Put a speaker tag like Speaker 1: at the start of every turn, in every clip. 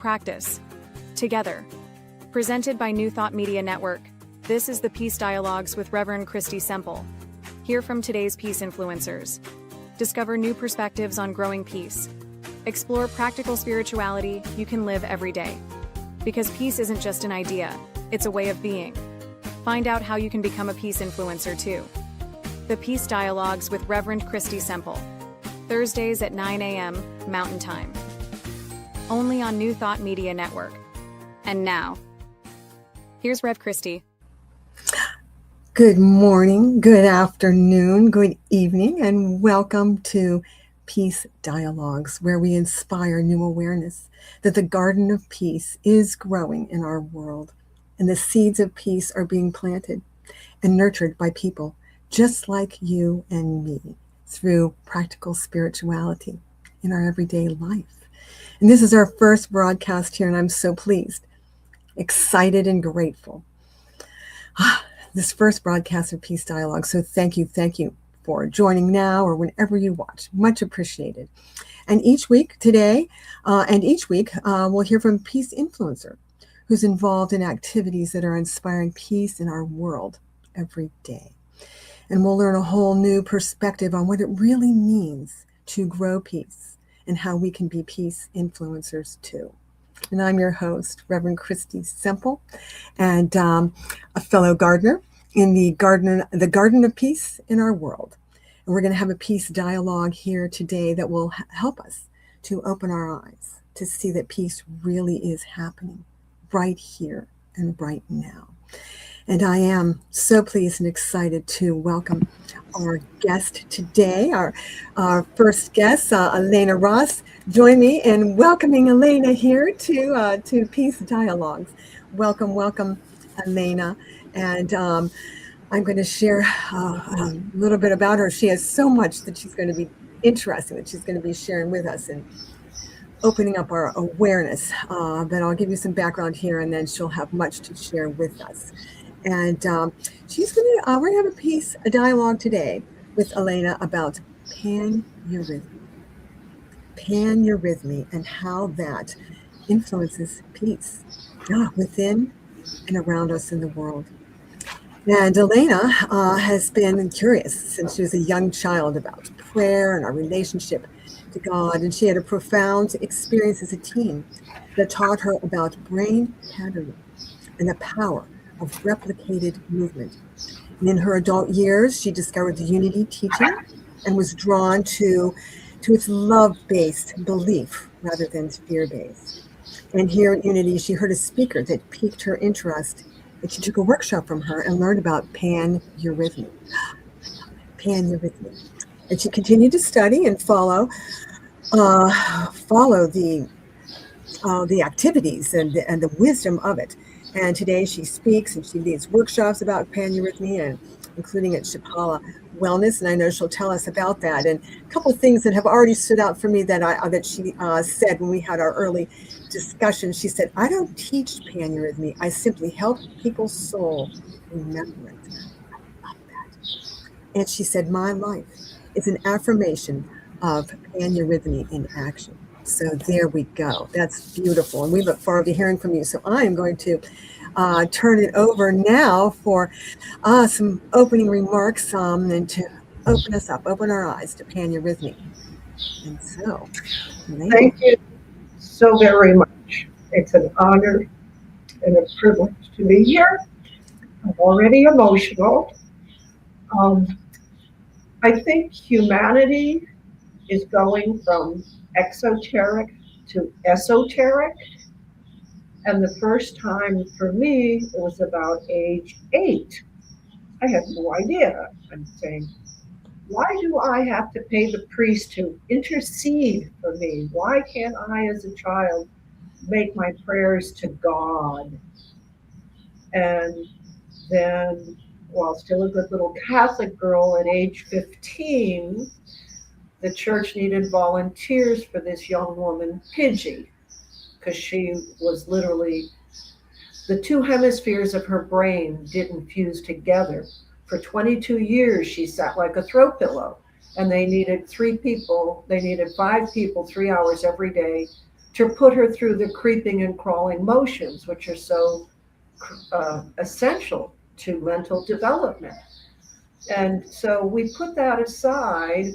Speaker 1: Practice. Together. Presented by New Thought Media Network, this is the Peace Dialogues with Reverend Christy Semple. Hear from today's peace influencers. Discover new perspectives on growing peace. Explore practical spirituality you can live every day. Because peace isn't just an idea, it's a way of being. Find out how you can become a peace influencer too. The Peace Dialogues with Reverend Christy Semple. Thursdays at 9 a.m. Mountain Time. Only on New Thought Media Network. And now, here's Rev Christy.
Speaker 2: Good morning, good afternoon, good evening, and welcome to Peace Dialogues, where we inspire new awareness that the garden of peace is growing in our world, and the seeds of peace are being planted and nurtured by people just like you and me through practical spirituality in our everyday life. And this is our first broadcast here, and I'm so pleased, excited, and grateful. This first broadcast of Peace Dialogue. So thank you for joining now or whenever you watch. Much appreciated. And each week we'll hear from a peace influencer who's involved in activities that are inspiring peace in our world every day. And we'll learn a whole new perspective on what it really means to grow peace and how we can be peace influencers too. And I'm your host, Reverend Christy Semple, and a fellow gardener in the garden of peace in our world. And we're going to have a peace dialogue here today that will help us to open our eyes to see that peace really is happening right here and right now. And I am so pleased and excited to welcome our guest today, our first guest, Elena Ross. Join me in welcoming Elena here to Peace Dialogues. Welcome, Elena. And I'm going to share a little bit about her. She has so much that she's going to be interesting, that she's going to be sharing with us and opening up our awareness. But I'll give you some background here, and then she'll have much to share with us. And we're going to have a dialogue today with Elena about pan-eurythmy and how that influences peace within and around us in the world. And Elena has been curious since she was a young child about prayer and our relationship to God. And she had a profound experience as a teen that taught her about brain patterning and the power of replicated movement. And in her adult years, she discovered the Unity teaching and was drawn to its love-based belief rather than fear-based. And here at Unity, she heard a speaker that piqued her interest, and she took a workshop from her and learned about pan-eurythmy. And she continued to study and follow the activities and the wisdom of it. And today she speaks and she leads workshops about pan-eurythmy, and including at Shapala Wellness. And I know she'll tell us about that. And a couple of things that have already stood out for me that she said when we had our early discussion. She said, "I don't teach pan-eurythmy. I simply help people's soul remember it." I love that. And she said, "My life is an affirmation of pan-eurythmy in action." So there we go. That's beautiful. And we look forward to hearing from you. So I am going to turn it over now for some opening remarks and to open our eyes to pan-eurythmy. And so,
Speaker 3: thank you so very much. It's an honor and a privilege to be here. I'm already emotional. I think humanity is going from exoteric to esoteric. And the first time for me, it was about age 8. I had no idea. I'm saying, why do I have to pay the priest to intercede for me? Why can't I, as a child, make my prayers to God? And then, while still a good little Catholic girl at age 15, the church needed volunteers for this young woman, Pidgey, because she was literally, the two hemispheres of her brain didn't fuse together. For 22 years, she sat like a throw pillow, and they needed 5 people, 3 hours every day to put her through the creeping and crawling motions, which are so essential to mental development. And so we put that aside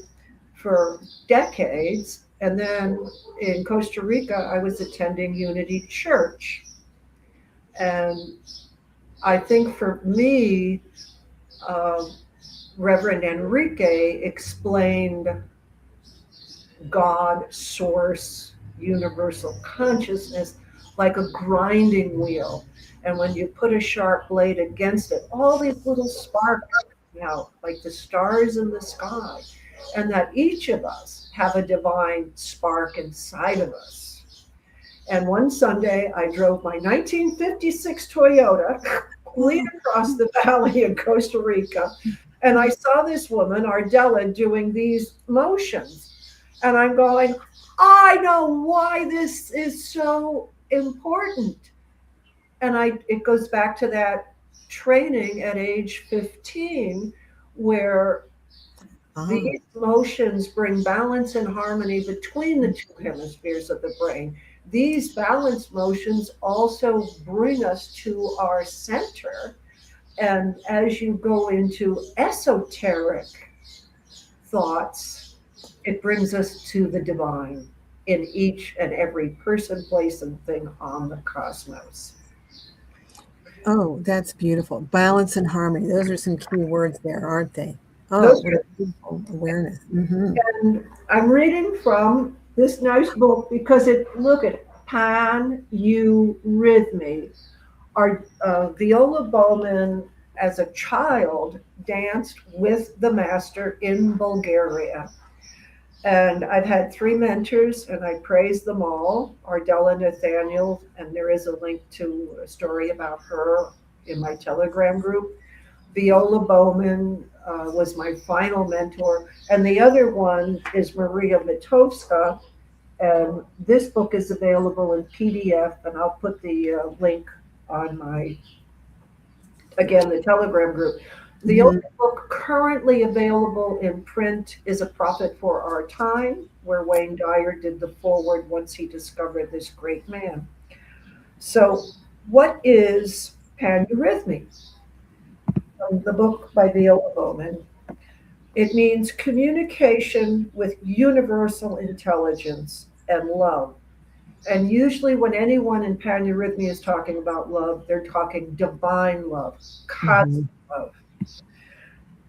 Speaker 3: for decades. And then in Costa Rica, I was attending Unity Church. And I think for me, Reverend Enrique explained God, source, universal consciousness like a grinding wheel. And when you put a sharp blade against it, all these little sparks come out like the stars in the sky. And that each of us have a divine spark inside of us. And one Sunday, I drove my 1956 Toyota clean across the valley in Costa Rica. And I saw this woman, Ardella, doing these motions. And I'm going, I know why this is so important. And it goes back to that training at age 15, where these motions bring balance and harmony between the two hemispheres of the brain. These balance motions also bring us to our center. And as you go into esoteric thoughts, it brings us to the divine in each and every person, place, and thing on the cosmos.
Speaker 2: Oh, that's beautiful. Balance and harmony. Those are some key words there, aren't they? Oh, what a beautiful awareness. Mm-hmm.
Speaker 3: And I'm reading from this nice book because look at Pan-Eurythmy. Our Viola Bowman, as a child, danced with the master in Bulgaria. And I've had 3 mentors, and I praise them all, Ardella Nathaniel, and there is a link to a story about her in my Telegram group. Viola Bowman was my final mentor, and the other one is Maria Matovska, and this book is available in PDF, and I'll put the link on the Telegram group. The only book currently available in print is A Prophet for Our Time, where Wayne Dyer did the foreword once he discovered this great man. So what is Pan-Eurythmy? The book by Viola Bowman. It means communication with universal intelligence and love. And usually when anyone in Pan-Eurythmy is talking about love, they're talking divine love, cosmic love.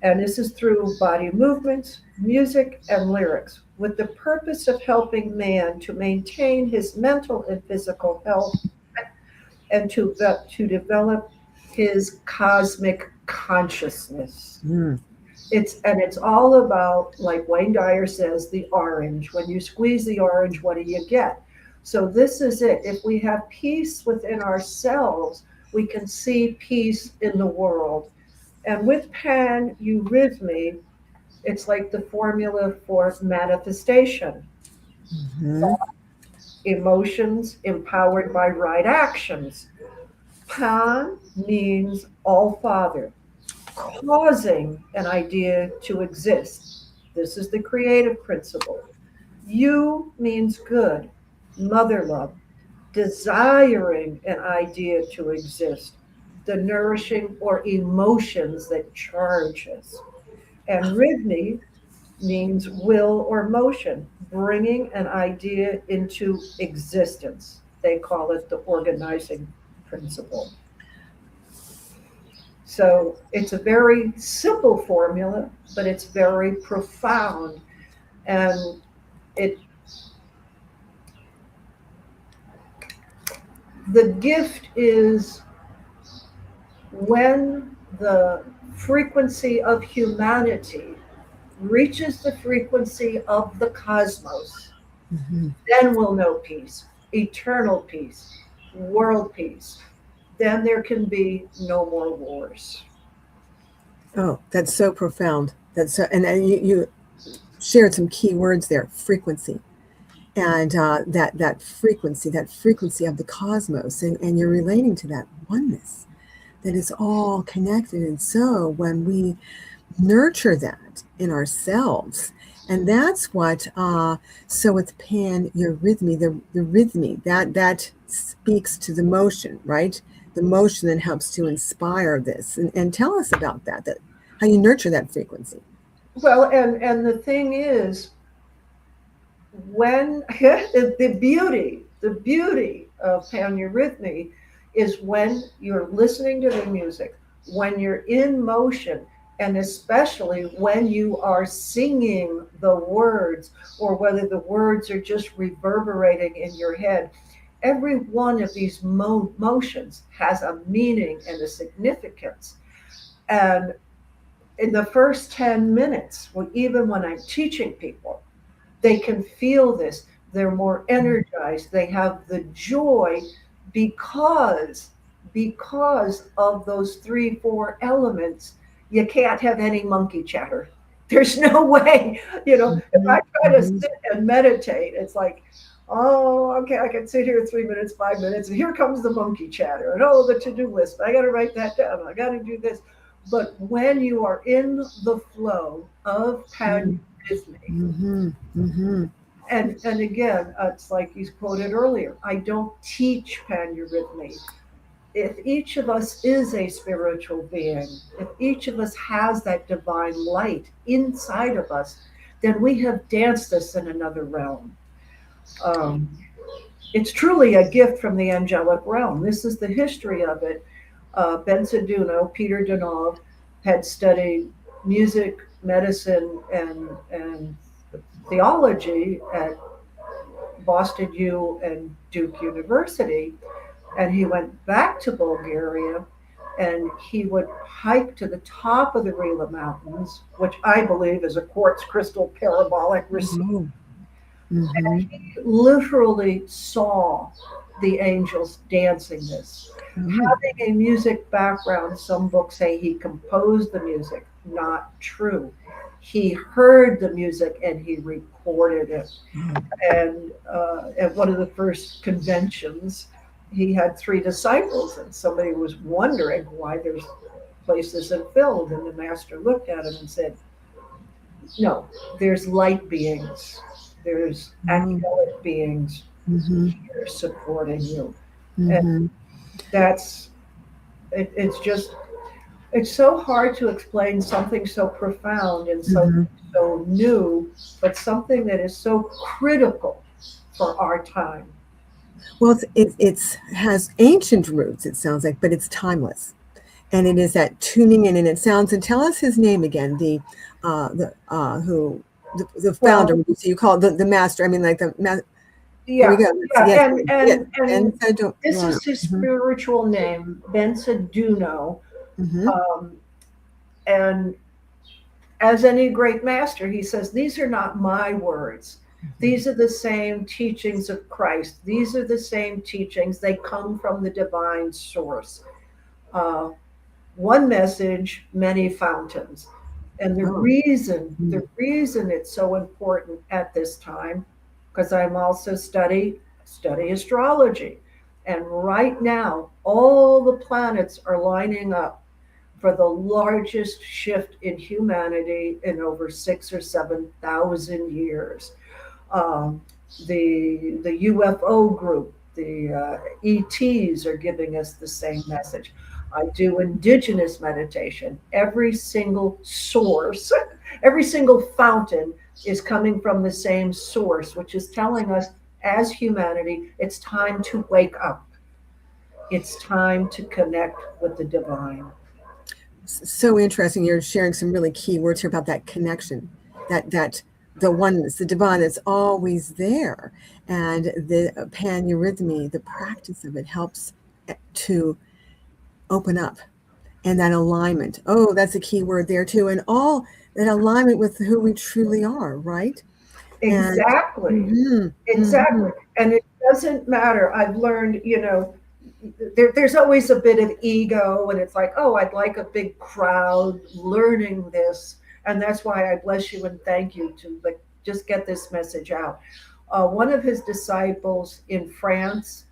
Speaker 3: And this is through body movements, music, and lyrics, with the purpose of helping man to maintain his mental and physical health and to develop his cosmic consciousness. It's all about, like Wayne Dyer says, the orange. When you squeeze the orange, what do you get? So this is it. If we have peace within ourselves, we can see peace in the world. And with Pan-Eurythmy, it's like the formula for manifestation. Emotions empowered by right actions. Pan means all father, causing an idea to exist. This is the creative principle. You means good, mother love, desiring an idea to exist, the nourishing or emotions that charge us. And rhythmy means will or motion, bringing an idea into existence. They call it the organizing principle. So it's a very simple formula, but it's very profound. And the gift is when the frequency of humanity reaches the frequency of the cosmos, then we'll know peace, eternal peace, world peace. Then there can be no more wars.
Speaker 2: Oh, that's so profound. And you shared some key words there: frequency, and that frequency of the cosmos, and you're relating to that oneness that is all connected. And so when we nurture that in ourselves And that's what, so with pan-eurythmy, the rhythmy, that speaks to the motion, right? The motion that helps to inspire this. And tell us about that, how you nurture that frequency.
Speaker 3: Well, and the thing is, when the beauty of paneurythmy is when you're listening to the music, when you're in motion, and especially when you are singing the words, or whether the words are just reverberating in your head. Every one of these motions has a meaning and a significance. And in the first 10 minutes, well, even when I'm teaching people, they can feel this. They're more energized. They have the joy because because of those 3, 4 elements. You can't have any monkey chatter. There's no way. If I try to
Speaker 2: Mhm.
Speaker 3: sit and meditate, it's like, oh, okay, I can sit here 3 minutes, 5 minutes, and here comes the monkey chatter, and oh, the to-do list. I got to write that down. I got to do this. But when you are in the flow of
Speaker 2: Mhm.
Speaker 3: panrhythmy,
Speaker 2: Mhm. Mhm.
Speaker 3: and again, it's like you quoted earlier, I don't teach paneurythmy. If each of us is a spiritual being, if each of us has that divine light inside of us, then we have danced this in another realm. Um, it's truly a gift from the angelic realm. This is the history of it. Peter Donov, had studied music, medicine, and theology at Boston U and Duke University, and he went back to Bulgaria, and he would hike to the top of the Rila Mountains, which I believe is a quartz crystal parabolic receiver.
Speaker 2: Mhm. Mhm.
Speaker 3: He literally saw the angels dancing this.
Speaker 2: Oh.
Speaker 3: Having a music background, some books say he composed the music. Not true. He heard the music and he recorded it.
Speaker 2: Oh.
Speaker 3: And at one of the first conventions, he had 3 disciples, and somebody was wondering why there's places that filled. And the master looked at him and said, no, there's light beings, there's
Speaker 2: Oh.
Speaker 3: angelic beings
Speaker 2: Mhm.
Speaker 3: here supporting you. And
Speaker 2: Mhm.
Speaker 3: that's it's just it's so hard to explain something so profound and
Speaker 2: Mhm.
Speaker 3: so new, but something that is so critical for our time.
Speaker 2: Well, it's has ancient roots, it sounds like, but it's timeless. And it is that tuning in, and it sounds, and tell us his name again, who, the founder,
Speaker 3: Well,
Speaker 2: so you call it the master, I mean, like there we
Speaker 3: yeah,
Speaker 2: go.
Speaker 3: yeah,
Speaker 2: Yes, yes,
Speaker 3: and
Speaker 2: Ben said, don't,
Speaker 3: this is his
Speaker 2: mhm,
Speaker 3: spiritual name, Bensaduno.
Speaker 2: mhm,
Speaker 3: Um, and as any great master, he says, these are not my words.
Speaker 2: mhm.
Speaker 3: These are the same teachings of Christ. These are the same teachings. They come from the divine source. Uh, one message, many fountains. And the
Speaker 2: Oh,
Speaker 3: reason,
Speaker 2: mm,
Speaker 3: the reason it's so important at this time, because I'm also study astrology. And right now, all the planets are lining up for the largest shift in humanity in over 6 or 7 thousand years. Um, the UFO group, the ETs are giving us the same message. I do indigenous meditation. Every single source, every single fountain is coming from the same source, which is telling us as humanity, it's time to wake up. It's time to connect with the divine.
Speaker 2: so interesting. You're sharing some really key words here about that connection, that the oneness, the divine that's always there, and the paneurythmy, the practice of it helps to open up, and that alignment. Oh, that's a key word there too. And all that alignment with who we truly are, right? And
Speaker 3: Exactly.
Speaker 2: mhm,
Speaker 3: Exactly.
Speaker 2: mhm,
Speaker 3: And it doesn't matter. I've learned, there's always a bit of ego, and it's like, oh, I'd like a big crowd learning this. And that's why I bless you and thank you to like just get this message out. One of his disciples in France,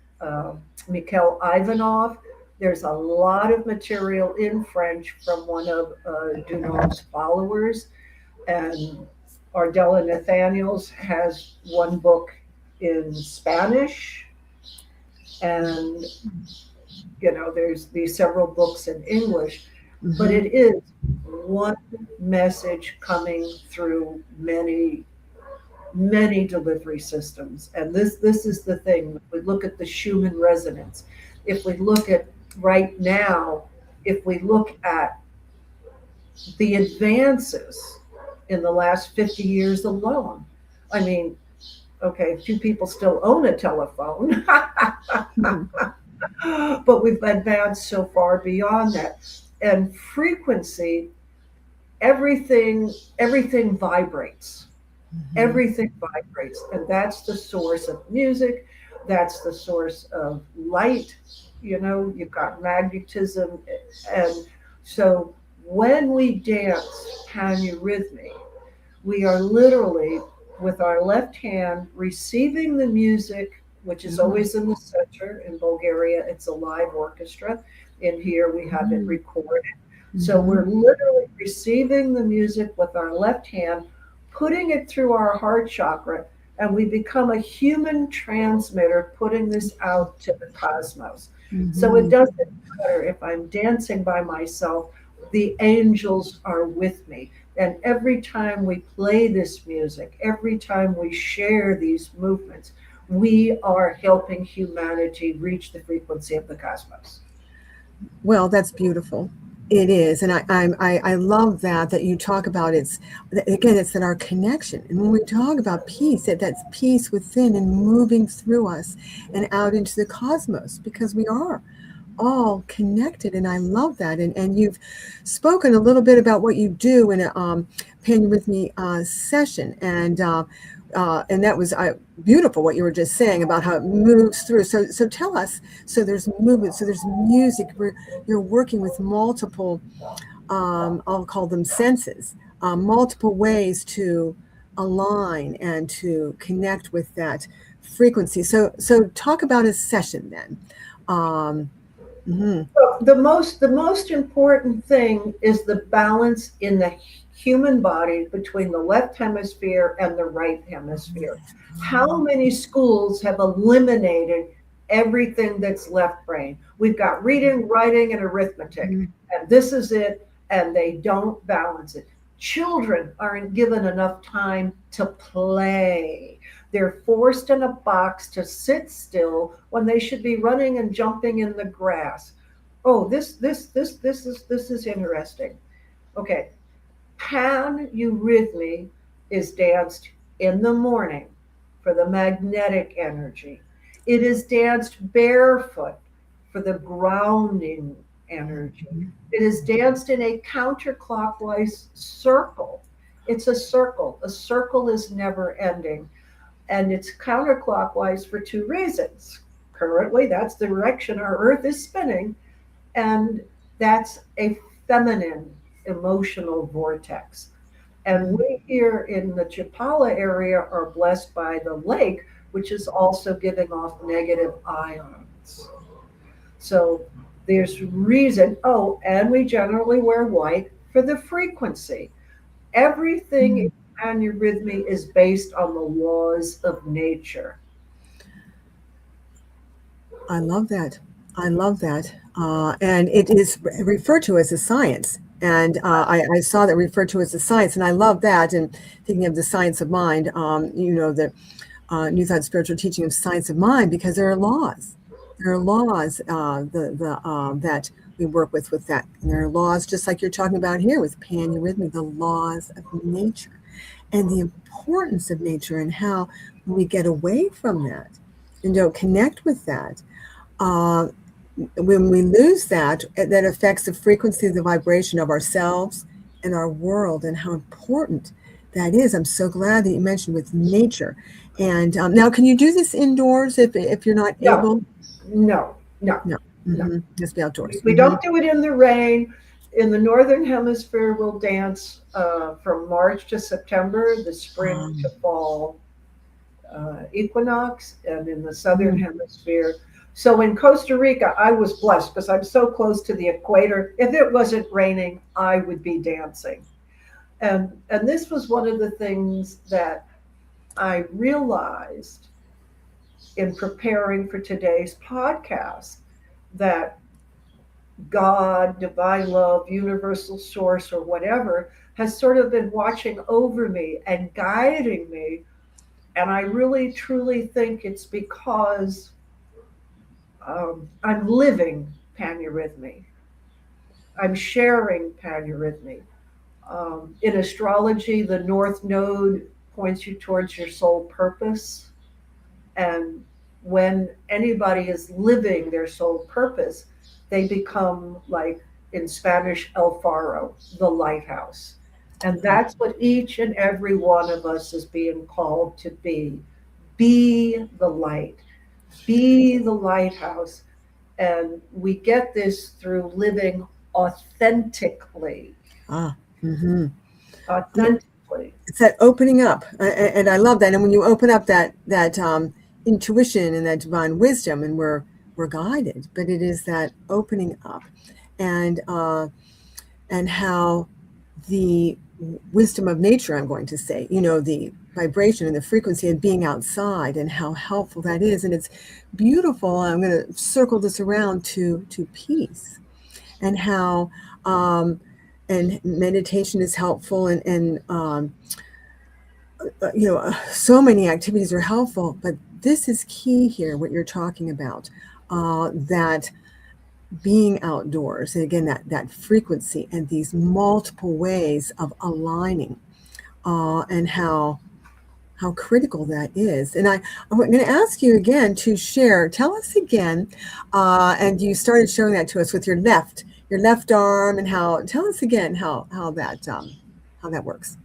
Speaker 3: Mikhail Ivanov, there's a lot of material in French from one of Dunov's followers. And Ardella Nathaniels has one book in Spanish, and there's these several books in English, but it is one message coming through many, many delivery systems. And this is the thing. If we look at the Schumann resonance, if we look at right now, if we look at the advances in the last 50 years alone, I mean, okay, few people still own a telephone, but we've advanced so far beyond that. And frequency, everything vibrates. Everything vibrates, and that's the source of music. That's the source of light. You've got magnetism, and so when we dance panurhythmy, we are literally with our left hand receiving the music, which is always in the center. In Bulgaria, it's a live orchestra. In here, we have it recorded. So we're literally receiving the music with our left hand, putting it through our heart chakra, and we become a human transmitter, putting this out to the cosmos. So it doesn't matter if I'm dancing by myself, the angels are with me. And every time we play this music, every time we share these movements, we are helping humanity reach the frequency of the cosmos.
Speaker 2: Well, that's beautiful. It is, and I love that you talk about it's that our connection. And when we talk about peace, that's peace within and moving through us and out into the cosmos, because we are all connected. And I love that. And you've spoken a little bit about what you do in a panurhythmy session, and that was beautiful what you were just saying about how it moves through. So tell us. So there's movement. So there's music. You're working with multiple, I'll call them senses, multiple ways to align and to connect with that frequency. So talk about a session then.
Speaker 3: So the most important thing is the balance in the human body between the left hemisphere and the right hemisphere. How many schools have eliminated everything that's left brain? We've got reading, writing, and arithmetic, and this is it, and they don't balance it. Children aren't given enough time to play. They're forced in a box to sit still when they should be running and jumping in the grass. Oh, this is interesting. Okay. Panurhythmy is danced in the morning for the magnetic energy. It is danced barefoot for the grounding energy. It is danced in a counterclockwise circle. It's a circle. A circle is never ending. And it's counterclockwise for two reasons. Currently, that's the direction our Earth is spinning. And that's a feminine emotional vortex. And we here in the Chapala area are blessed by the lake, which is also giving off negative ions. So there's reason. Oh, and we generally wear white for the frequency. Everything in panurhythmy is based on the laws of nature.
Speaker 2: I love that. And it is referred to as a science. And I saw that referred to as a science, and I love that. And thinking of the science of mind, the New Thought Spiritual Teaching of Science of Mind, because there are laws. There are laws that we work with that. And there are laws, just like you're talking about here with panurhythmy, the laws of nature, and the importance of nature, and how we get away from that and don't connect with that. When we lose that affects the frequency, the vibration of ourselves and our world, and how important that is. I'm so glad that you mentioned with nature. And now, can you do this indoors if you're not able?
Speaker 3: No.
Speaker 2: Just be outdoors.
Speaker 3: We don't do it in the rain. In the Northern Hemisphere, we'll dance from March to September, the spring to fall equinox, and in the Southern Hemisphere. So in Costa Rica, I was blessed because I'm so close to the equator. If it wasn't raining, I would be dancing. And this was one of the things that I realized in preparing for today's podcast, that God, divine love, universal source, or whatever, has sort of been watching over me and guiding me. And I really truly think it's because I'm living panurhythmy. I'm sharing panurhythmy. In astrology, the North Node points you towards your soul purpose. And when anybody is living their soul purpose, they become, like in Spanish, El Faro, the lighthouse. And that's what each and every one of us is being called to be. Be the light, be the lighthouse. And we get this through living authentically.
Speaker 2: Mm-hmm.
Speaker 3: Authentically.
Speaker 2: It's that opening up, and I love that. And when you open up that intuition and that divine wisdom, and we're guided, but it is that opening up, and how the wisdom of nature, I'm going to say, the vibration and the frequency of being outside, and how helpful that is. And it's beautiful. I'm going to circle this around to peace, and how and meditation is helpful, and so many activities are helpful, but this is key here, what you're talking about, that being outdoors, and again, that frequency and these multiple ways of aligning, and how critical that is. And I'm going to ask you again to share, tell us again, and you started showing that to us with your left arm, and tell us again how that works.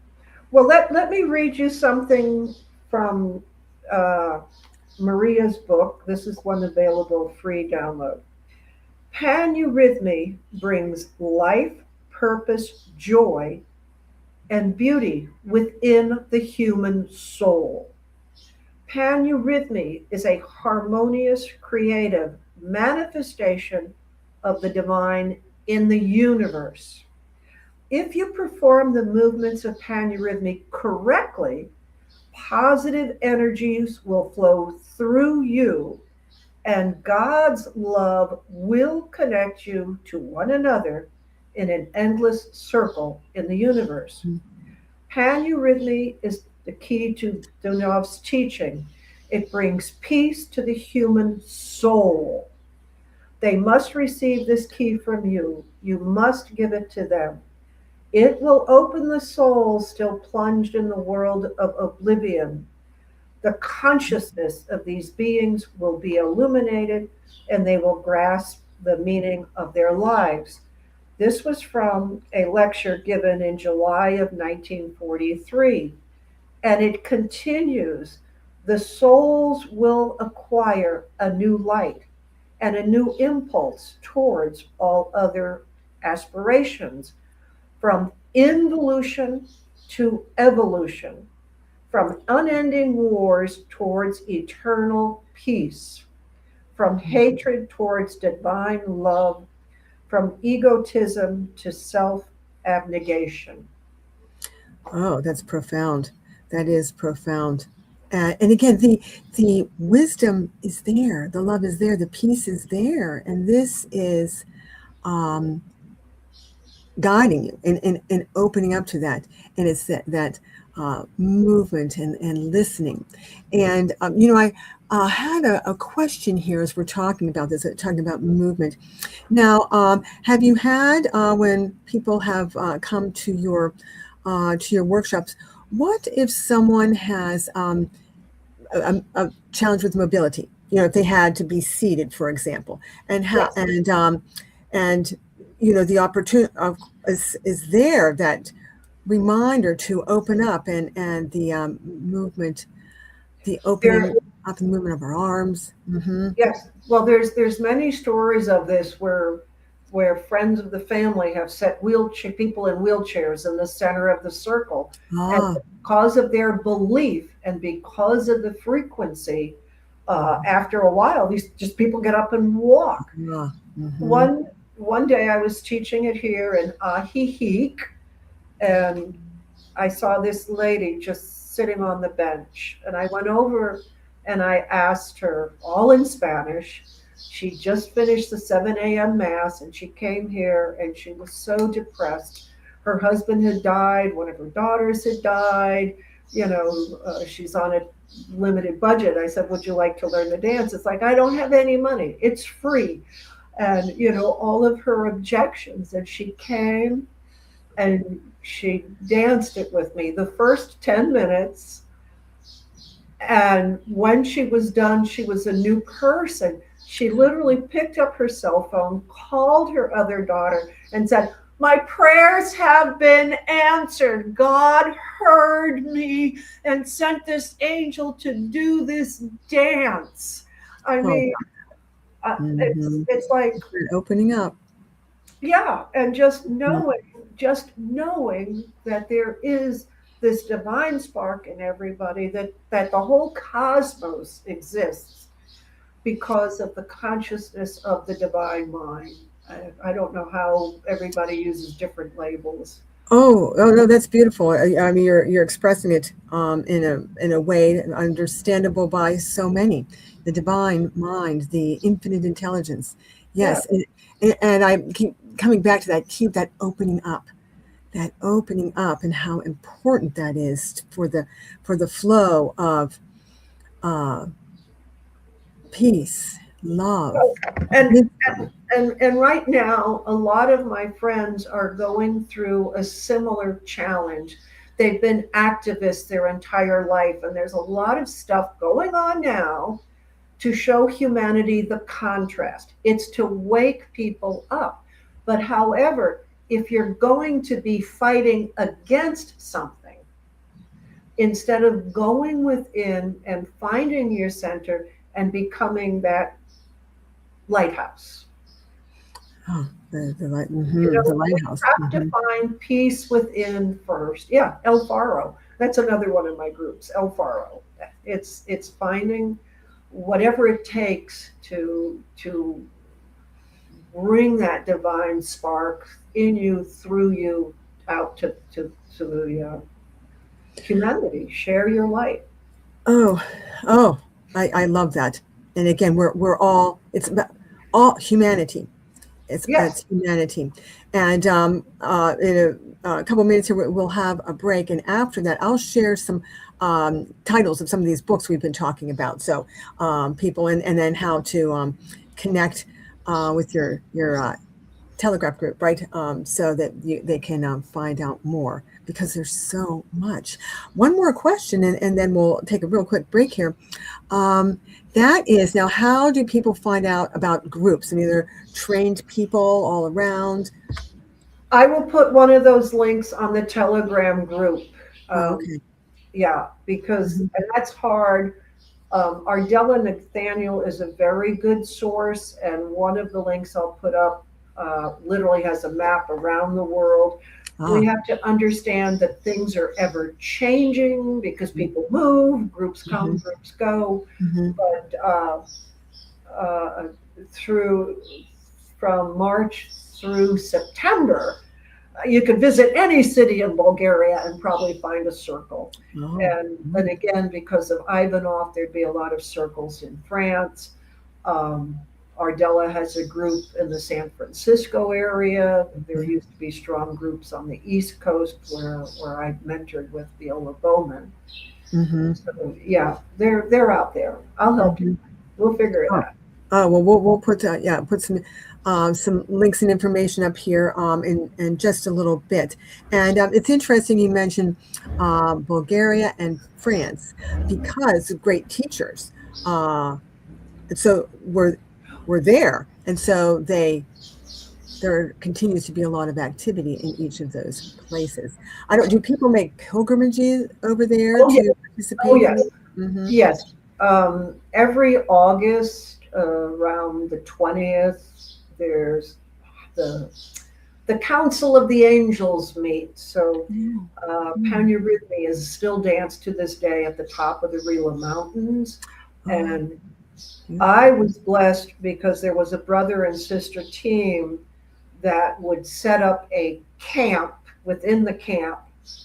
Speaker 3: Well, let me read you something from Maria's book. This is one available free download. Panurhythmy brings life, purpose, joy, and beauty within the human soul. Panurhythmy is a harmonious, creative manifestation of the divine in the universe. If you perform the movements of panurhythmy correctly, positive energies will flow through you, and God's love will connect you to one another in an endless circle in the universe. Panurhythmy is the key to Donov's teaching. It brings peace to the human soul. They must receive this key from you. You must give it to them. It will open the soul still plunged in the world of oblivion. The consciousness of these beings will be illuminated, and they will grasp the meaning of their lives. This was from a lecture given in July of 1943, and it continues. The souls will acquire a new light and a new impulse towards all other aspirations, from involution to evolution, from unending wars towards eternal peace, from hatred towards divine love, from egotism to self-abnegation.
Speaker 2: Oh, that's profound. That is profound. And again, the wisdom is there, the love is there, the peace is there, and this is guiding you and opening up to that. And it's that movement and listening. And I had a question here as we're talking about this, talking about movement. Now, have you had when people have come to your workshops? What if someone has a challenge with mobility? If they had to be seated, for example, and how
Speaker 3: Yes.
Speaker 2: and the opportunity is there, that reminder to open up, and the movement, the opening up and movement of our arms. Mm-hmm.
Speaker 3: Yes. Well, there's many stories of this where friends of the family have set people in wheelchairs in the center of the circle, and because of their belief and because of the frequency, after a while, these just people get up and walk.
Speaker 2: Mm-hmm.
Speaker 3: One day I was teaching it here in Ahihic, and I saw this lady just sitting on the bench, and I went over and I asked her, all in Spanish. She just finished the 7 a.m. Mass, and she came here and she was so depressed. Her husband had died, one of her daughters had died, she's on a limited budget. I said, would you like to learn the dance? It's like, I don't have any money. It's free. And, all of her objections. And she came and she danced it with me the first 10 minutes. And when she was done, she was a new person. She literally picked up her cell phone, called her other daughter, and said, my prayers have been answered. God heard me and sent this angel to do this dance. I mean, it's like
Speaker 2: opening up.
Speaker 3: Yeah, and just knowing that there is this divine spark in everybody, that the whole cosmos exists because of the consciousness of the divine mind. I don't know how everybody uses different labels.
Speaker 2: Oh no, that's beautiful. I mean, you're expressing it in a way understandable by so many. The divine mind, the infinite intelligence. Yes, yeah. And I keep coming back to that. Keep that opening up, and how important that is for the flow of peace, love.
Speaker 3: And right now, a lot of my friends are going through a similar challenge. They've been activists their entire life, and there's a lot of stuff going on now to show humanity the contrast. It's to wake people up. But however, if you're going to be fighting against something, instead of going within and finding your center and becoming that lighthouse.
Speaker 2: Oh, the lighthouse.
Speaker 3: You have to find peace within first. Yeah, El Faro. That's another one of my groups, El Faro. It's finding whatever it takes to bring that divine spark in you, through you, out to the humanity. Share your light.
Speaker 2: I love that. And again, we're all, it's about all humanity. It's humanity. And in a couple of minutes here, we'll have a break. And after that, I'll share some titles of some of these books we've been talking about. So people, and then how to connect with your Telegraph group, right? So that they can find out more, because there's so much. One more question, and then we'll take a real quick break here. That is, now, how do people find out about groups? I mean, they're trained people all around.
Speaker 3: I will put one of those links on the Telegram group.
Speaker 2: Okay.
Speaker 3: Yeah, because and that's hard. Ardella Nathaniel is a very good source, and one of the links I'll put up literally has a map around the world. We have to understand that things are ever changing because people move, groups come, groups go. But from March through September, you could visit any city in Bulgaria and probably find a circle. And again, because of Ivanov, there'd be a lot of circles in France. Ardella has a group in the San Francisco area. There used to be strong groups on the East Coast where I mentored with Viola Bowman. So yeah, they're out there. I'll help you. We'll figure it out.
Speaker 2: Oh, well, we'll put some links and information up here in just a little bit. And it's interesting you mentioned Bulgaria and France, because great teachers. So we're there, and so there continues to be a lot of activity in each of those places. Do people make pilgrimages over there to participate?
Speaker 3: Oh, yes. Yes. Every August around the 20th, there's the Council of the Angels meet. So Panurhythmia is still danced to this day at the top of the Rila Mountains. And I was blessed because there was a brother and sister team that would set up a camp within the camp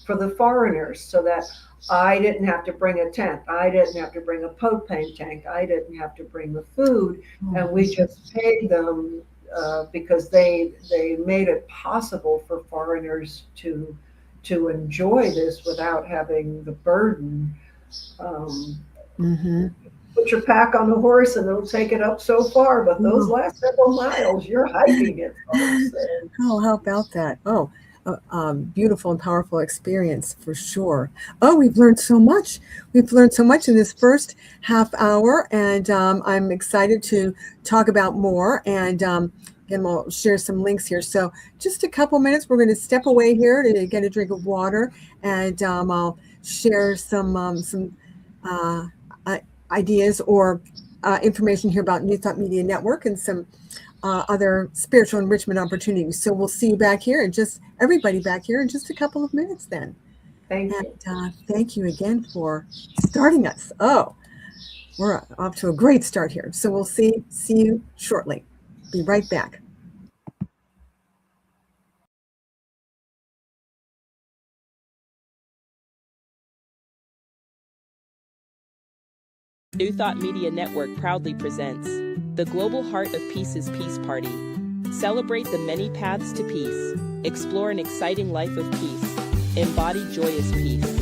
Speaker 3: for the foreigners, so that I didn't have to bring a tent. I didn't have to bring a propane tank. I didn't have to bring the food. And we just paid them because they made it possible for foreigners to enjoy this without having the burden. Put your pack on the horse and it'll take it up so far, but those last several miles, you're hiking it, folks.
Speaker 2: Oh, how about that? Oh, beautiful and powerful experience for sure. Oh, we've learned so much. We've learned so much in this first half hour, and I'm excited to talk about more. And again, we'll share some links here. So just a couple minutes, we're going to step away here to get a drink of water, and I'll share some ideas or information here about New Thought Media Network and some other spiritual enrichment opportunities. So we'll see you back here and just everybody back here in just a couple of minutes then.
Speaker 3: Thank you.
Speaker 2: And thank you again for starting us. Oh, we're off to a great start here. So we'll see you shortly. Be right back.
Speaker 4: New Thought Media Network proudly presents The Global Heart of Peace's Peace Party. Celebrate the many paths to peace. Explore an exciting life of peace. Embody joyous peace.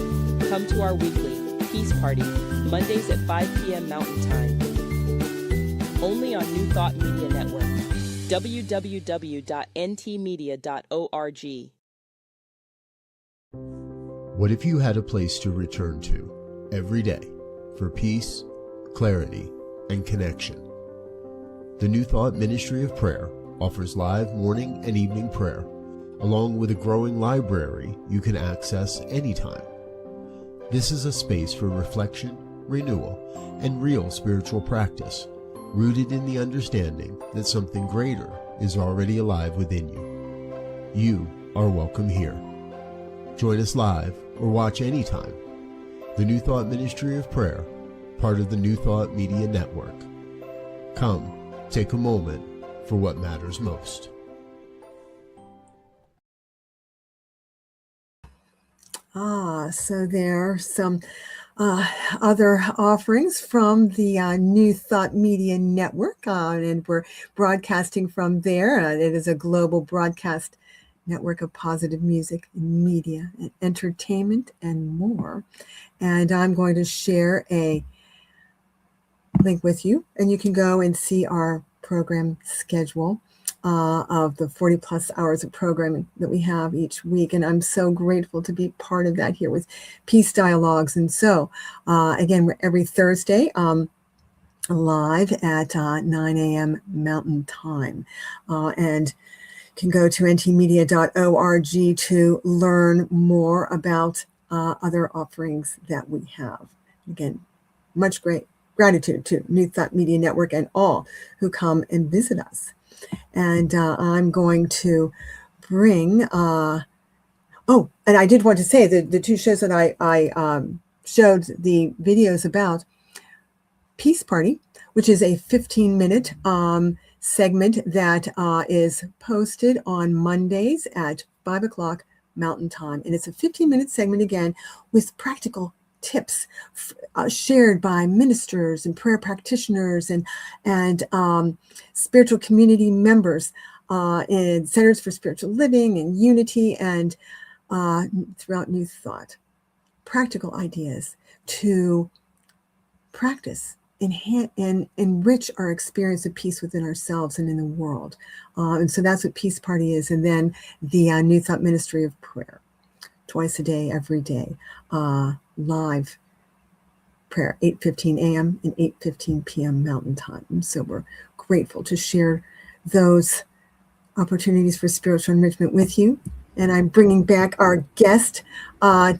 Speaker 4: Come to our weekly Peace Party, Mondays at 5 p.m. Mountain Time. Only on New Thought Media Network. www.ntmedia.org.
Speaker 5: What if you had a place to return to every day for peace, clarity, and connection? The New Thought Ministry of Prayer offers live morning and evening prayer, along with a growing library you can access anytime. This is a space for reflection, renewal, and real spiritual practice, rooted in the understanding that something greater is already alive within you. You are welcome here. Join us live or watch anytime. The New Thought Ministry of Prayer, part of the New Thought Media Network. Come, take a moment for what matters most.
Speaker 2: So there are some other offerings from the New Thought Media Network, and we're broadcasting from there. It is a global broadcast network of positive music, media, and entertainment, and more. And I'm going to share a link with you, and you can go and see our program schedule of the 40 plus hours of programming that we have each week. And I'm so grateful to be part of that here with Peace Dialogues. And so again, we're every Thursday live at 9 a.m. Mountain Time, and can go to ntmedia.org to learn more about other offerings that we have. Again, much great gratitude to New Thought Media Network and all who come and visit us. And I'm going to bring, and I did want to say that the two shows that I showed the videos about, Peace Party, which is a 15-minute segment that is posted on Mondays at 5 o'clock Mountain Time. And it's a 15-minute segment, again, with practical tips shared by ministers and prayer practitioners and spiritual community members in Centers for Spiritual Living and Unity and throughout New Thought. Practical ideas to practice, enhance, and enrich our experience of peace within ourselves and in the world. And so that's what Peace Party is. And then the New Thought Ministry of Prayer, twice a day, every day. Live prayer, 8:15 a.m. and 8:15 p.m. Mountain Time. So we're grateful to share those opportunities for spiritual enrichment with you. And I'm bringing back our guest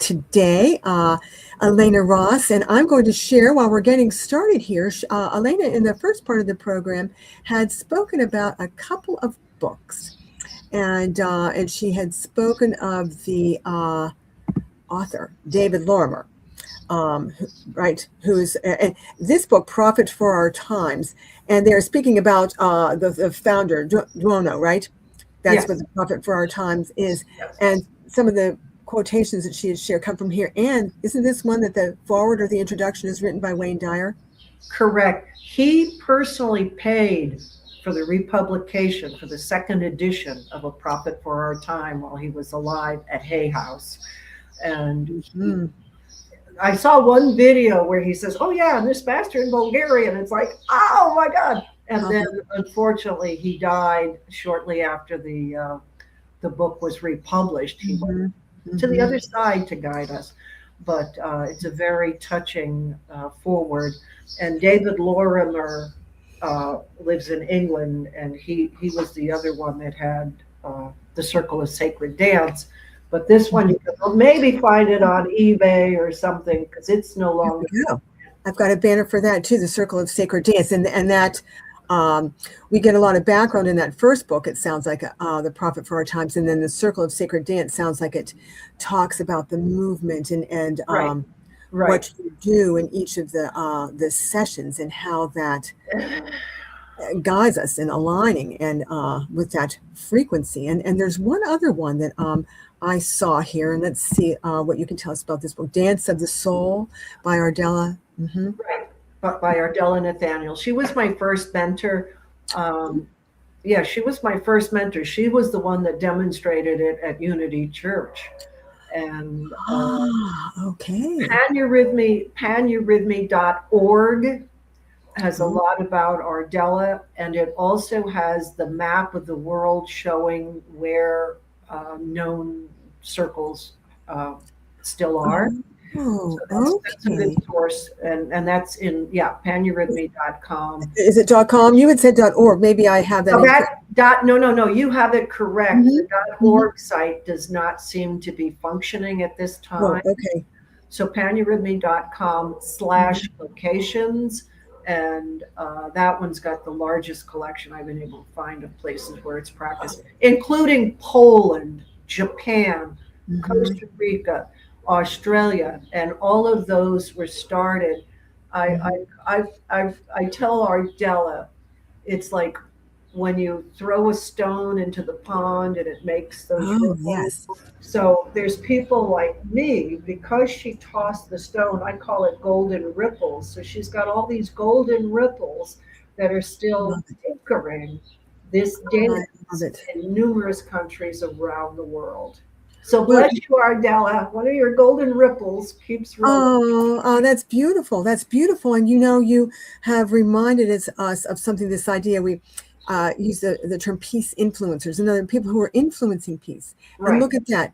Speaker 2: today, Elena Ross, and I'm going to share while we're getting started here. Elena, in the first part of the program, had spoken about a couple of books, and she had spoken of the author, David Lorimer, right, who's this book, Prophet for Our Times, and they're speaking about the founder, Duono, right? That's
Speaker 3: Yes.
Speaker 2: what the Prophet for Our Times is.
Speaker 3: Yes.
Speaker 2: And some of the quotations that she had shared come from here. And isn't this one that the foreword or the introduction is written by Wayne Dyer?
Speaker 3: Correct. He personally paid for the republication, for the second edition of A Prophet for Our Time while he was alive at Hay House. And I saw one video where he says, "Oh yeah, and this master in Bulgarian." It's like, oh my God. And then unfortunately he died shortly after the book was republished. He went to the other side to guide us. But it's a very touching foreword. And David Lorimer lives in England, and he was the other one that had the Circle of Sacred Dance. But this one, you can maybe find it on eBay or something, because it's no longer.
Speaker 2: I've got a banner for that too, the Circle of Sacred Dance, and that we get a lot of background in that first book. It sounds like The Prophet for Our Times, and then the Circle of Sacred Dance sounds like it talks about the movement and what you do in each of the sessions and how that guides us in aligning and with that frequency. And there's one other one that I saw here, and let's see what you can tell us about this book, Dance of the Soul by Ardella.
Speaker 3: Right, but by Ardella Nathaniel. She was my first mentor. She was my first mentor. She was the one that demonstrated it at Unity Church. And paneurythmy.org has a lot about Ardella, and it also has the map of the world showing where known circles still are. That's a good source, and that's in paneurythmy.com.
Speaker 2: Is it .com? You had said .org. Maybe I have that.
Speaker 3: No. You have it correct. The .org site does not seem to be functioning at this time.
Speaker 2: Okay.
Speaker 3: So paneurythmy.com/locations, and that one's got the largest collection I've been able to find of places where it's practiced, including Poland, Japan, Costa Rica, Australia, and all of those were started. I tell Ardella, it's like when you throw a stone into the pond and it makes those ripples.
Speaker 2: Yes.
Speaker 3: So there's people like me, because she tossed the stone, I call it golden ripples. So she's got all these golden ripples that are still tinkering this dance in numerous countries around the world. So bless you, Ardella. One of your golden ripples keeps rolling.
Speaker 2: Oh, that's beautiful. That's beautiful. And you have reminded us of something, this idea. We use the term peace influencers, and other people who are influencing peace. Right. And look at that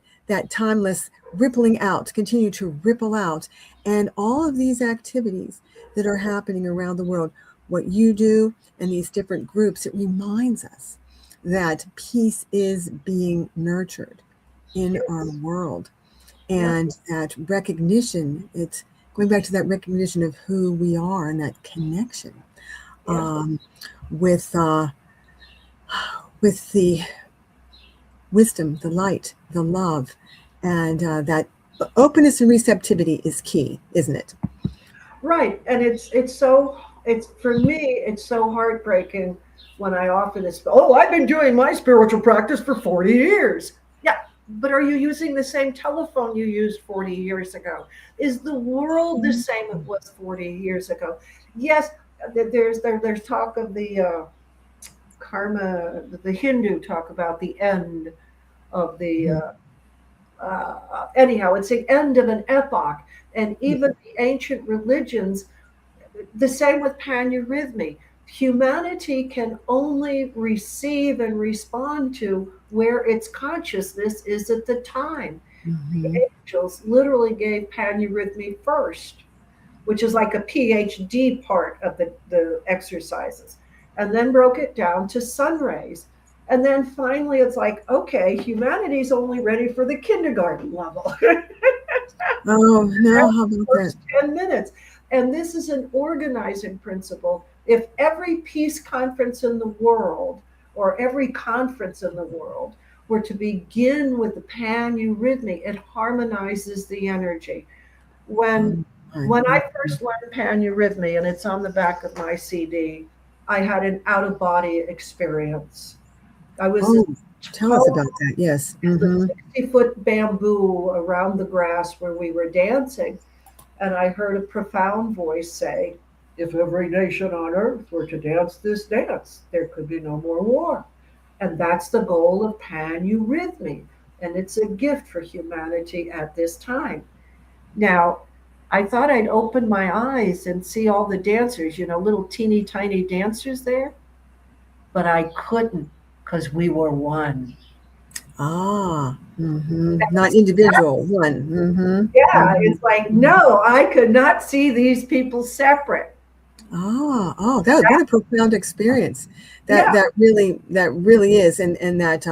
Speaker 2: timeless rippling out, continue to ripple out. And all of these activities that are happening around the world, what you do and these different groups, it reminds us that peace is being nurtured in our world, and that recognition, it's going back to that recognition of who we are and that connection with the wisdom, the light, the love, and that openness and receptivity is key, isn't it?
Speaker 3: Right. And it's for me, it's so heartbreaking when I offer this. I've been doing my spiritual practice for 40 years. Yeah. But are you using the same telephone you used 40 years ago? Is the world the same it was 40 years ago? Yes, there's talk of the karma, the Hindu talk about the end of the, anyhow, it's the end of an epoch. And even the ancient religions, the same with paneurythmy. Humanity can only receive and respond to where its consciousness is at the time. The angels literally gave paneurythmy first, which is like a PhD part of the exercises, and then broke it down to sun rays. And then finally it's like, okay, humanity's only ready for the kindergarten level.
Speaker 2: Oh, no, how about that?
Speaker 3: 10 minutes. And this is an organizing principle. If every peace conference in the world, or every conference in the world, were to begin with the paneurythmy, it harmonizes the energy. When I first learned paneurythmy, and it's on the back of my CD, I had an out-of-body experience. I was
Speaker 2: Tell us about that. Yes.
Speaker 3: The 60-foot bamboo around the grass where we were dancing. And I heard a profound voice say, if every nation on earth were to dance this dance, there could be no more war. And that's the goal of pan-eurythmy. And it's a gift for humanity at this time. Now, I thought I'd open my eyes and see all the dancers, little teeny tiny dancers there, but I couldn't because we were one.
Speaker 2: Not individual, one.
Speaker 3: Yeah, it's like, no, I could not see these people separate.
Speaker 2: What a profound experience. That really is, and that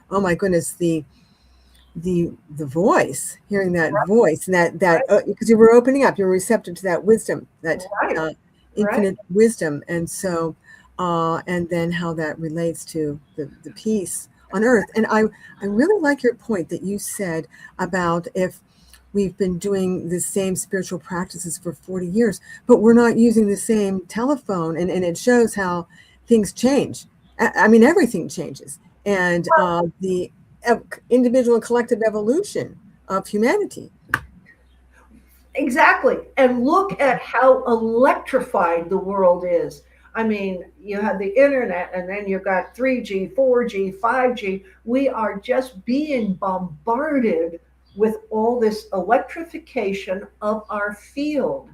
Speaker 2: oh my goodness, the voice, hearing that voice, and that because you were opening up, you were receptive to that wisdom, that infinite wisdom, and so and then how that relates to the peace on earth. And I really like your point that you said about if we've been doing the same spiritual practices for 40 years, but we're not using the same telephone, and it shows how things change. I mean, everything changes, and the individual and collective evolution of humanity.
Speaker 3: Exactly. And look at how electrified the world is. I mean, you have the internet, and then you've got 3G, 4G, 5G. We are just being bombarded with all this electrification of our field.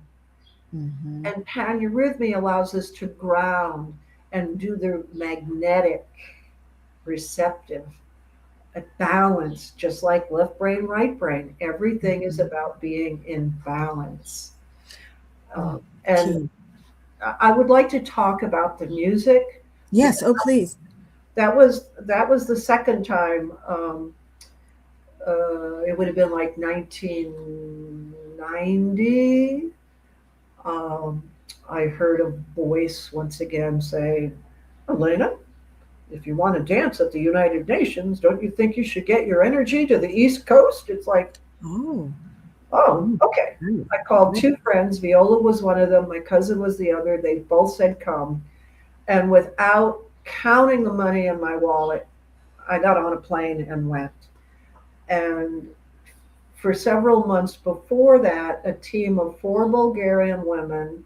Speaker 3: And pan-eurythmy allows us to ground and do the magnetic, receptive, balance, just like left brain, right brain. Everything is about being in balance. And I would like to talk about the music.
Speaker 2: Yes. Oh, please.
Speaker 3: That was the second time. It would have been like 1990. I heard a voice once again say, Elena, if you want to dance at the United Nations, don't you think you should get your energy to the East Coast? It's like, okay. I called two friends. Viola was one of them. My cousin was the other. They both said come. And without counting the money in my wallet, I got on a plane and went. And for several months before that, a team of 4 Bulgarian women,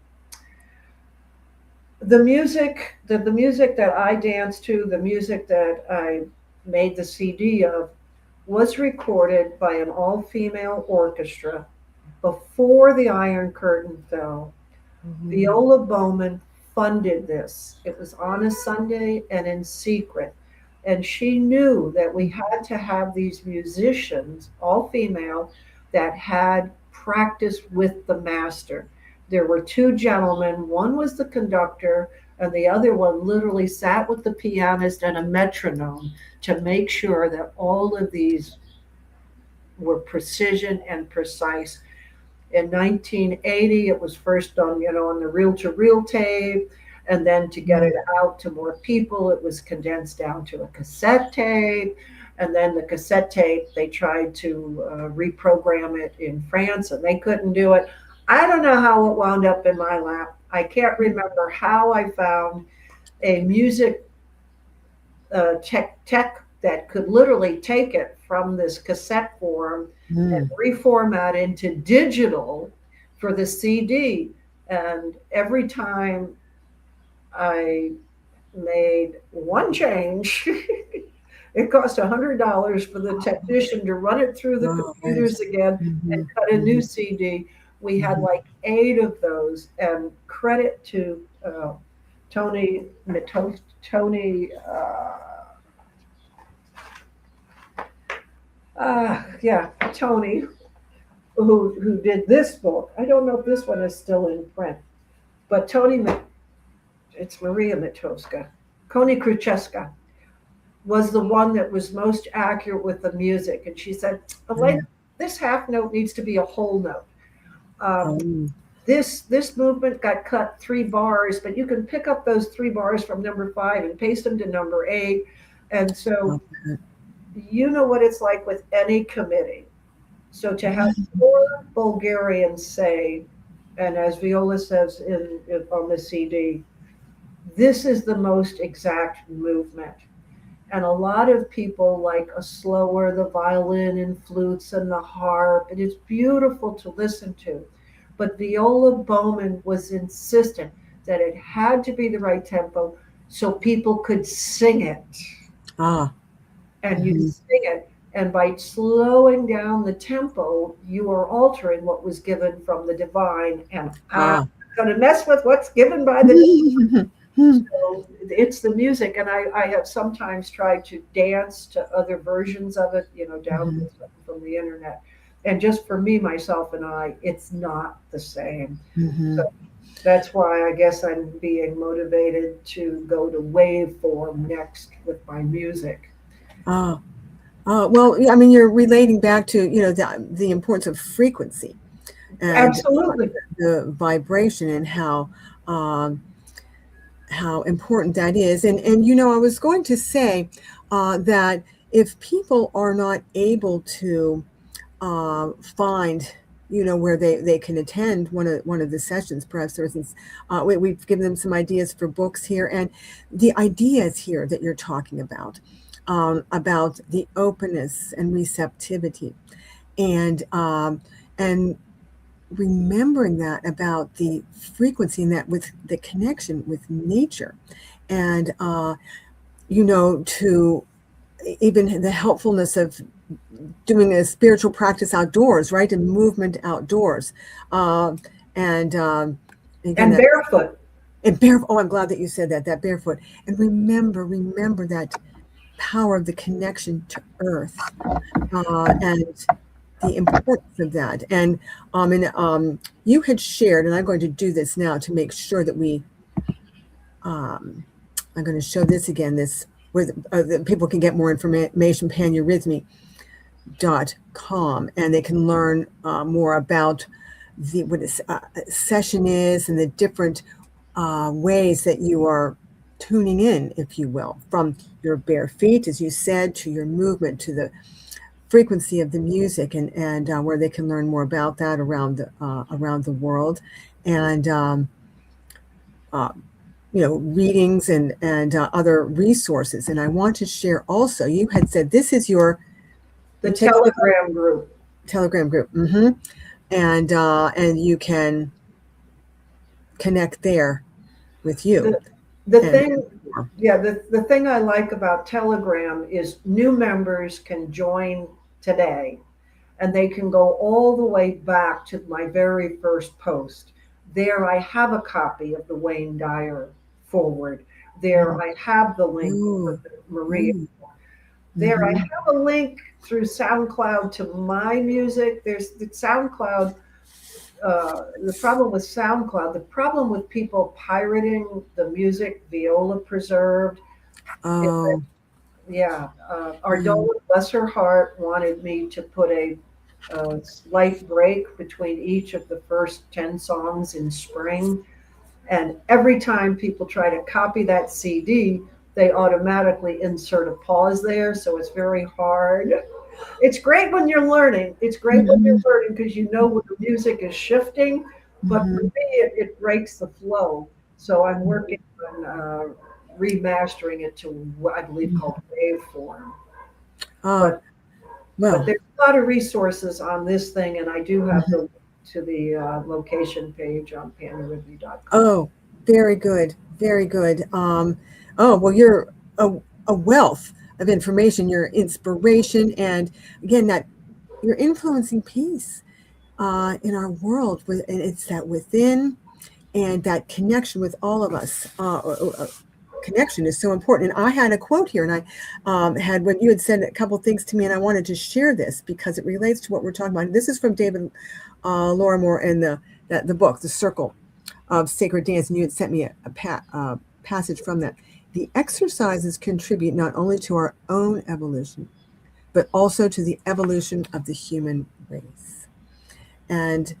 Speaker 3: the music that I danced to, the music that I made the CD of, was recorded by an all-female orchestra before the Iron Curtain fell. Viola Bowman funded this. It was on a Sunday and in secret. And she knew that we had to have these musicians, all female, that had practiced with the master. There were 2 gentlemen. One was the conductor, and the other one literally sat with the pianist and a metronome to make sure that all of these were precision and precise. In 1980, it was first on, on the reel-to-reel tape. And then to get it out to more people, it was condensed down to a cassette tape. And then the cassette tape, they tried to reprogram it in France, and they couldn't do it. I don't know how it wound up in my lap. I can't remember how I found a music tech that could literally take it from this cassette form and reformat into digital for the CD. And every time I made one change, it cost $100 for the technician to run it through the computers again and cut a new CD. We had like 8 of those, and credit to Tony, who did this book. I don't know if this one is still in print, but it's Maria Mitowska. Koni Kruczewska was the one that was most accurate with the music. And she said, Elena, this half note needs to be a whole note. This movement got cut 3 bars, but you can pick up those 3 bars from number 5 and paste them to number 8. And so you know what it's like with any committee. So to have 4 Bulgarians say, and as Viola says on the CD, this is the most exact movement. And a lot of people like a slower, the violin and flutes and the harp. It is beautiful to listen to. But Viola Bowman was insistent that it had to be the right tempo so people could sing it.
Speaker 2: Ah.
Speaker 3: And you sing it. And by slowing down the tempo, you are altering what was given from the divine. And I'm going to mess with what's given by the divine. So it's the music. And I have sometimes tried to dance to other versions of it, download from the internet. And just for me, myself, and I, it's not the same. So that's why I guess I'm being motivated to go to waveform next with my music.
Speaker 2: Well, I mean, you're relating back to, the importance of frequency and
Speaker 3: absolutely
Speaker 2: the vibration and how important that is. And I was going to say that if people are not able to find, where they can attend one of the sessions, perhaps for instance, we've given them some ideas for books here, and the ideas here that you're talking about the openness and receptivity, and remembering that about the frequency and that with the connection with nature, and to even the helpfulness of doing a spiritual practice outdoors, right, and movement outdoors, and
Speaker 3: barefoot.
Speaker 2: And barefoot. Oh, I'm glad that you said that barefoot. And remember that power of the connection to earth, and the importance of that. And you had shared, and I'm going to do this now to make sure that we. I'm going to show this again. This where the people can get more information. Paneurythmy.com, and they can learn more about what a session is and the different ways that you are tuning in, if you will, from your bare feet, as you said, to your movement, to the frequency of the music, and where they can learn more about that around the world, and readings and other resources. And I want to share also, you had said this is the
Speaker 3: Telegram group.
Speaker 2: And you can connect there with you.
Speaker 3: The thing I like about Telegram is new members can join today, and they can go all the way back to my very first post. There I have a copy of the Wayne Dyer forward. There I have the link for Maria. There I have a link through SoundCloud to my music. There's the SoundCloud. The problem with SoundCloud, the problem with people pirating the music, Viola Preserved. Ardola, bless her heart, wanted me to put a slight break between each of the first 10 songs in spring. And every time people try to copy that CD, they automatically insert a pause there. So it's very hard. It's great when you're learning. It's great when you're learning because you know when the music is shifting. But for me, it breaks the flow. So I'm working on remastering it to what I believe called waveform. But there's a lot of resources on this thing, and I do have the link to the location page on paneurythmy.com.
Speaker 2: Oh, very good. Very good. Well, you're a wealth of information, your inspiration, and again, that you're influencing peace in our world. And it's that within and that connection with all of us. Connection is so important. And I had a quote here, and I had when you had said a couple of things to me, and I wanted to share this because it relates to what we're talking about. This is from David Lorimore in the book, The Circle of Sacred Dance, and you had sent me a passage from that. The exercises contribute not only to our own evolution, but also to the evolution of the human race. And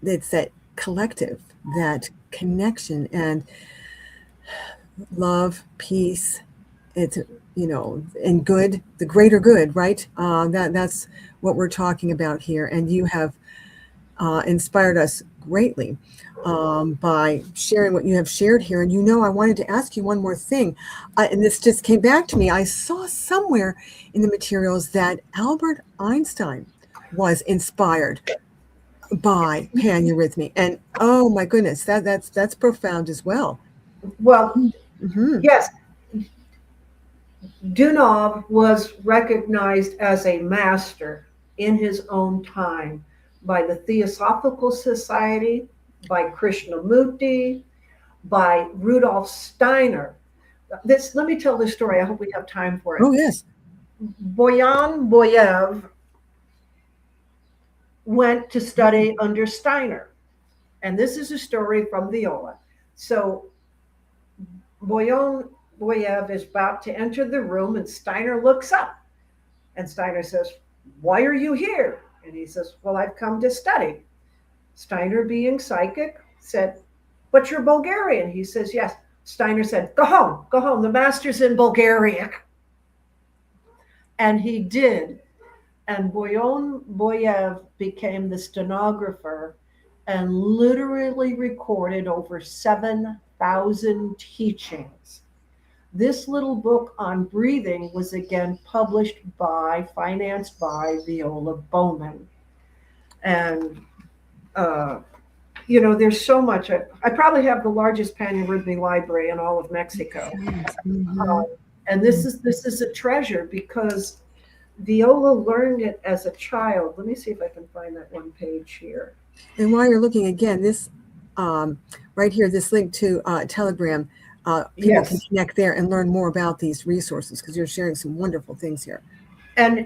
Speaker 2: it's that collective, that connection and love, peace, it's, and good, the greater good, right? That's what we're talking about here. And you have inspired us greatly. by sharing what you have shared here. And I wanted to ask you one more thing. And this just came back to me. I saw somewhere in the materials that Albert Einstein was inspired by paneurythmy. And oh my goodness, that's profound as well.
Speaker 3: Well,
Speaker 2: Mm-hmm.
Speaker 3: yes, Dunov was recognized as a master in his own time by the Theosophical Society, by Krishnamurti, by Rudolf Steiner. Let me tell this story. I hope we have time for it.
Speaker 2: Oh, yes.
Speaker 3: Boyan Boyev went to study under Steiner. And this is a story from Viola. So Boyan Boyev is about to enter the room, and Steiner looks up. And Steiner says, "Why are you here?" And he says, "Well, I've come to study." Steiner, being psychic, said, "But you're Bulgarian." He says, "Yes." Steiner said, go home. The master's in Bulgaria." And he did. And Boyan Boyev became the stenographer and literally recorded over 7,000 teachings. This little book on breathing was again financed by Viola Bowman. And, there's so much. I probably have the largest paneurythmy library in all of Mexico.
Speaker 2: Mm-hmm.
Speaker 3: And this is a treasure because Viola learned it as a child. Let me see if I can find that one page here.
Speaker 2: And while you're looking again, this right here, this link to Telegram, people can connect there and learn more about these resources because you're sharing some wonderful things here.
Speaker 3: And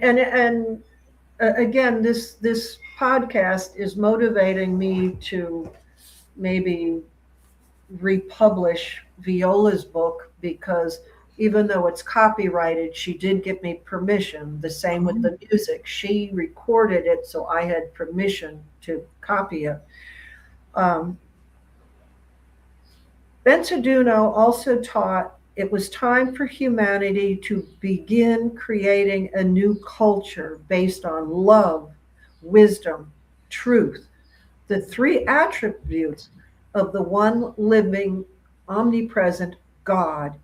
Speaker 3: again, this podcast is motivating me to maybe republish Viola's book because even though it's copyrighted, she did give me permission. The same with the music. She recorded it, so I had permission to copy it. Bensaduno also taught it was time for humanity to begin creating a new culture based on love, wisdom, truth, the three attributes of the one living, omnipresent God.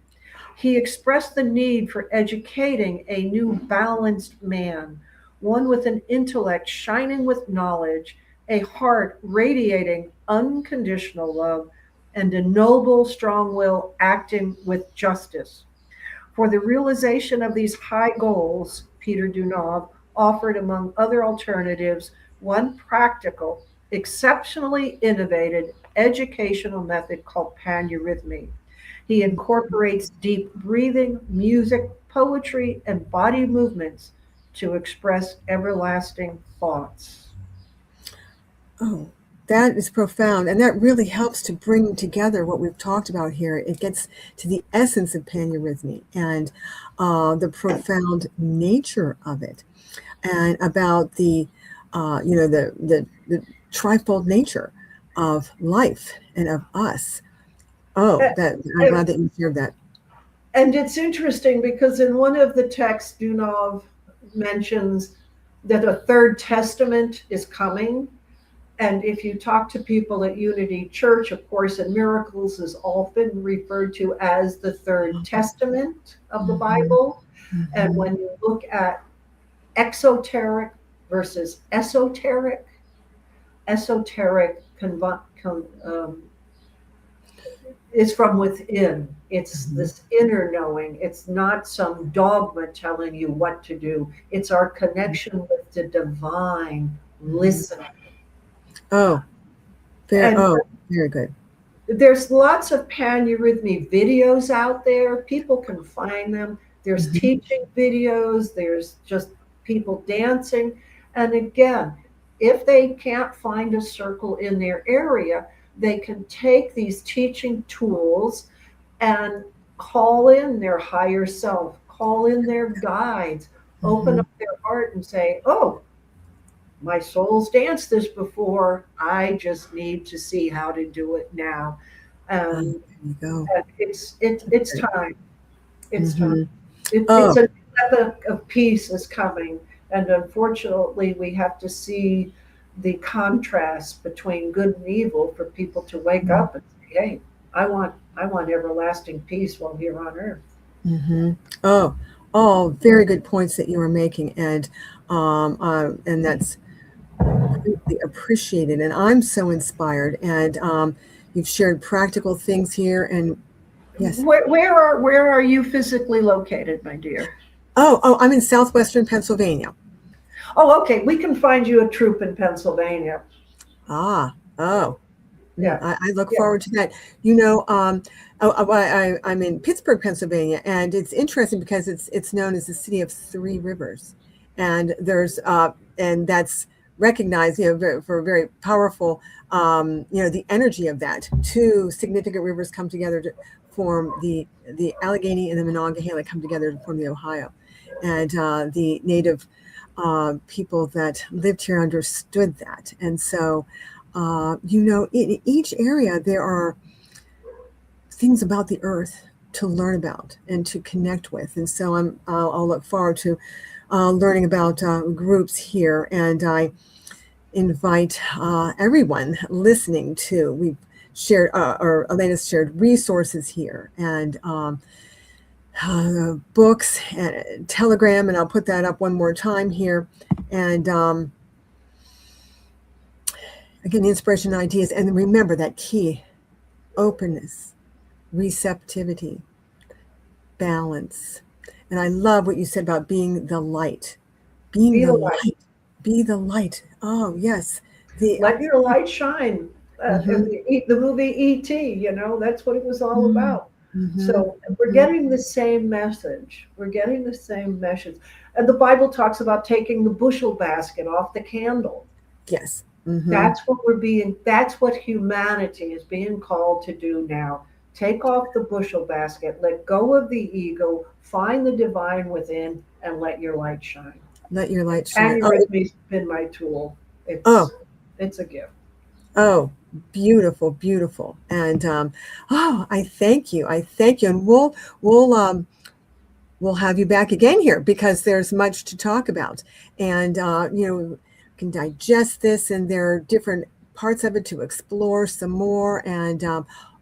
Speaker 3: He expressed the need for educating a new balanced man, one with an intellect shining with knowledge, a heart radiating unconditional love, and a noble, strong will acting with justice. For the realization of these high goals, Peter Dunov offered, among other alternatives, one practical, exceptionally innovative educational method called paneurythmy. He incorporates deep breathing, music, poetry, and body movements to express everlasting thoughts.
Speaker 2: Oh, that is profound. And that really helps to bring together what we've talked about here. It gets to the essence of paneurythmy and the profound nature of it and about the trifold nature of life and of us. Oh, I'm glad that you shared that.
Speaker 3: And it's interesting because in one of the texts, Dunov mentions that a third testament is coming. And if you talk to people at Unity Church, of course, in Miracles is often referred to as the third testament of the Bible. Mm-hmm. And when you look at exoteric versus esoteric is from within. It's this inner knowing. It's not some dogma telling you what to do. It's our connection with the divine listening.
Speaker 2: Oh, very good.
Speaker 3: There's lots of paneurythmy videos out there. People can find them. There's teaching videos. There's just people dancing. And again, if they can't find a circle in their area, they can take these teaching tools and call in their higher self, call in their guides, open up their heart and say, oh, my soul's danced this before. I just need to see how to do it now. And it's time. It's time. It's a epoch of peace is coming. And unfortunately, we have to see the contrast between good and evil for people to wake up and say, hey, I want everlasting peace while here on earth.
Speaker 2: Mm-hmm. Oh, very good points that you were making, and that's greatly appreciated. And I'm so inspired. And you've shared practical things here. And yes.
Speaker 3: Where are you physically located, my dear?
Speaker 2: Oh, I'm in southwestern Pennsylvania.
Speaker 3: Oh, okay. We can find you a troop in Pennsylvania.
Speaker 2: Oh.
Speaker 3: Yeah.
Speaker 2: I look
Speaker 3: Yeah.
Speaker 2: forward to that. I'm in Pittsburgh, Pennsylvania, and it's interesting because it's known as the city of three rivers, and and that's recognized, for a very powerful, the energy of that. Two significant rivers come together to form the Allegheny and the Monongahela come together to form the Ohio, and the native people that lived here understood that, and so. In each area, there are things about the earth to learn about and to connect with. And so I'll look forward to learning about groups here. And I invite everyone listening to, we've shared, or Elena's shared resources here and books and Telegram. And I'll put that up one more time here. And again, inspiration and ideas. And remember that key: openness, receptivity, balance. And I love what you said about being the light. Be the light. Be the light. Oh, yes.
Speaker 3: Let your light shine. The movie E.T., that's what it was all about. So we're getting the same message. We're getting the same message. And the Bible talks about taking the bushel basket off the candle.
Speaker 2: Yes.
Speaker 3: That's what humanity is being called to do now. Take off the bushel basket, let go of the ego, find the divine within, and let your light shine.
Speaker 2: Let your light shine.
Speaker 3: Rhythmy's been my tool. It's a gift.
Speaker 2: Oh, beautiful, beautiful. And I thank you. And we'll have you back again here because there's much to talk about. And can digest this, and there are different parts of it to explore some more, and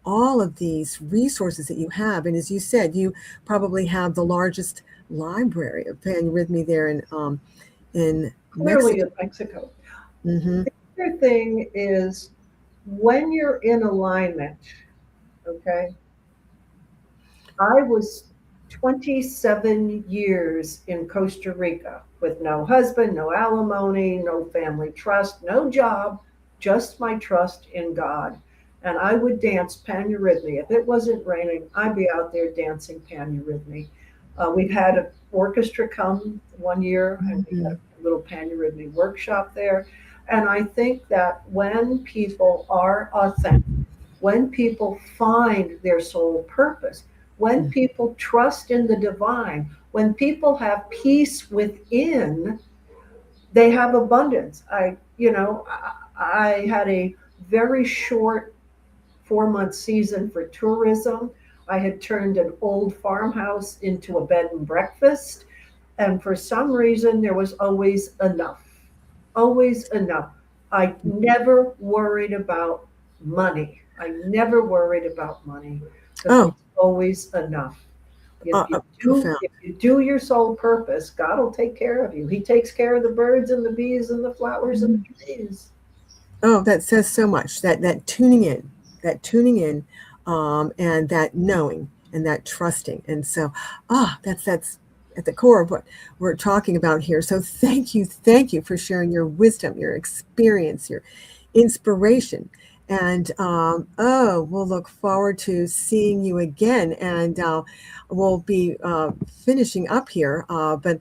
Speaker 2: all of these resources that you have. And as you said, you probably have the largest library of panrhythmy there in
Speaker 3: Clearly
Speaker 2: Mexico.
Speaker 3: in Mexico. The other thing is when you're in alignment, okay? I was 27 years in Costa Rica with no husband, no alimony, no family trust, no job, just my trust in God. And I would dance panurhythmy. If it wasn't raining, I'd be out there dancing panurhythmy. We've had an orchestra come one year, and we had a little panurhythmy workshop there. And I think that when people are authentic, when people find their soul purpose, when people trust in the divine, when people have peace within, they have abundance. I had a very short 4-month season for tourism. I had turned an old farmhouse into a bed and breakfast. And for some reason, there was always enough. Always enough. I never worried about money. It's always enough. If you do your soul purpose, God will take care of you. He takes care of the birds and the bees and the flowers and the trees.
Speaker 2: Oh, that says so much. That tuning in, and that knowing and that trusting. And so, that's at the core of what we're talking about here. So thank you for sharing your wisdom, your experience, your inspiration. And we'll look forward to seeing you again. And we'll be finishing up here. But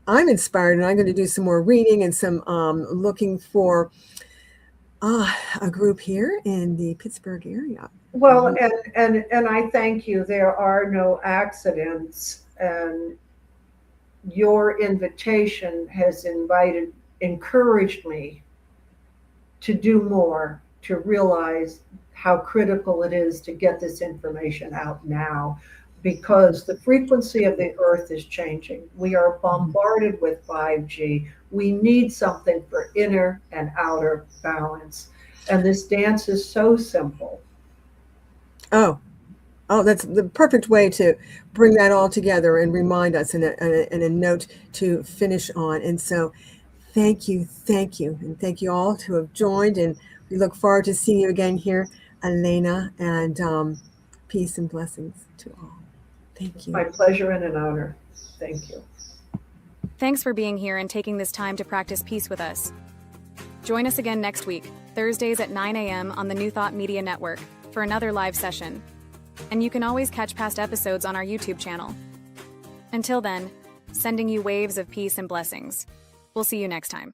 Speaker 2: I'm inspired, and I'm going to do some more reading and some looking for a group here in the Pittsburgh area.
Speaker 3: Well, and I thank you. There are no accidents, and your invitation has encouraged me to do more, to realize how critical it is to get this information out now, because the frequency of the earth is changing. We are bombarded with 5G. We need something for inner and outer balance. And this dance is so simple.
Speaker 2: Oh, that's the perfect way to bring that all together and remind us, and a note to finish on. And so thank you. And thank you all who have joined. And we look forward to seeing you again here, Elena, and peace and blessings to all. Thank you.
Speaker 3: My pleasure and an honor. Thank you.
Speaker 1: Thanks for being here and taking this time to practice peace with us. Join us again next week, Thursdays at 9 a.m. on the New Thought Media Network for another live session. And you can always catch past episodes on our YouTube channel. Until then, sending you waves of peace and blessings. We'll see you next time.